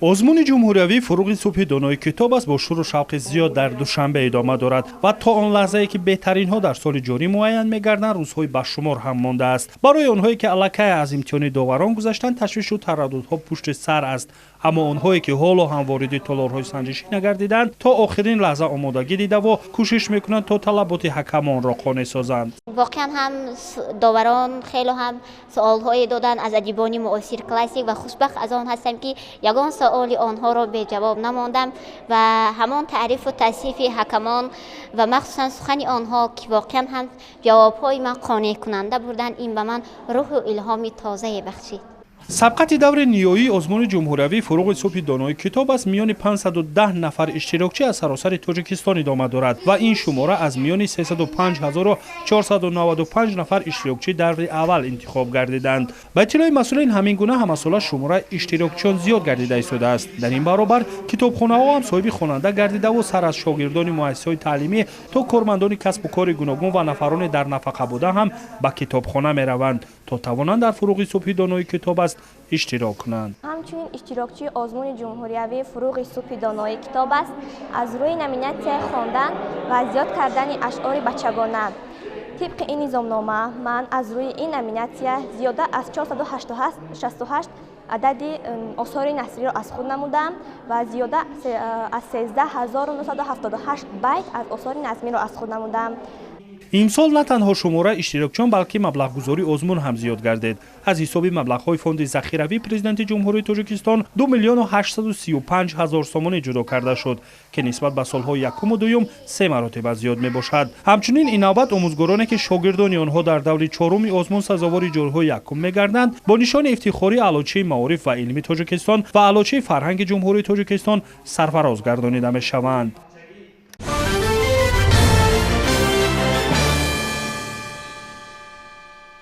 озмуни ҷумҳуриявӣ фуруғи субҳи донои китоб аст бо шӯру шавқи зиёд дар душанбе идома дорад ва то он лаҳзае ки беҳтаринҳо дар соли ҷорӣ муайян мегарданд рӯзҳои башумор ҳам мондааст. барои онҳое ки аллакай аз имтиҳони доварон гузаштанд ташвишу тараддудҳо пушти сар аст, аммо онҳое ки ҳоло ҳам вориди толорҳои санҷишӣ нагардиданд то охирин лаҳза омодагӣ дида ва кӯшиш мекунанд то талаботи ҳакамонро қонеъ созанд. واقعا هم داوران خیلی هم سوال‌های دادن از ادیبان معاصر کلاسیک و خوشبخت از آن هستم که یگان سوال آنها را به جواب نماندم و همان تعریف و توصیف حکمان و مخصوصا سخن آنها که واقعا هم جواب‌های من قانع کننده بودند. این به من روح و الهام تازه بخشید. сабқати даври ниҳоии озмуни ҷумҳуриявӣ фуруғи субҳи донои китоб аст миёни 510 нафар иштирокчӣ аз саросари тоҷикистон идома дорад ва ин шумора аз миёни 305495 нафар иштирокчӣ даври аввал интихоб гардиданд. ба иттилои масъулин ҳамин гуна ҳамасола шумораи иштирокчиён зиёд гардида истодааст. дар ин баробар китобхонаҳо ҳам соҳиби хонанда гардидаву сар аз шогирдони муассисаҳои таълимӣ то кормандони касбу кори гуногун ва нафарони дар нафақа буда ҳам ба китобхона мераванд то тавонанд дар фуруғи субҳи донои китоб аст иштирок кунанд. ҳамчунин иштирокчии озмуни ҷумҳуриявӣ фуруғи субҳи донои китоб аст аз рӯи номинатсия хондан ва зиёд кардани ашъори бачагона. тибқи ин низомнома ман аз рӯи ин номинатсия зиёда аз 468 адади осори насриро аз худ намудам ва зиёда аз 13978 байт аз осори назмиро аз худ намудам. имсол на танҳо шумораи иштирокчиён балки маблағгузории озмун ҳам зиёд гардид. аз ҳисоби маблағҳои фонди захиравии президенти ҷумҳурии тоҷикистон 2 миллион 835 ҳазор сомонӣ ҷудо карда шуд ки нисбат ба солҳои якуму дуюм 3 маротиба зиёд мебошад. ҳамчунин ин навбат омӯзгороне ки шогирдони онҳо дар даври чоруми озмун сазовори ҷойҳои якум мегарданд бо нишони ифтихорӣ аълочии маориф ва илми тоҷикистон ва аълочии фарҳанги ҷумҳурии тоҷикистон сарфароз гардонида мешаванд.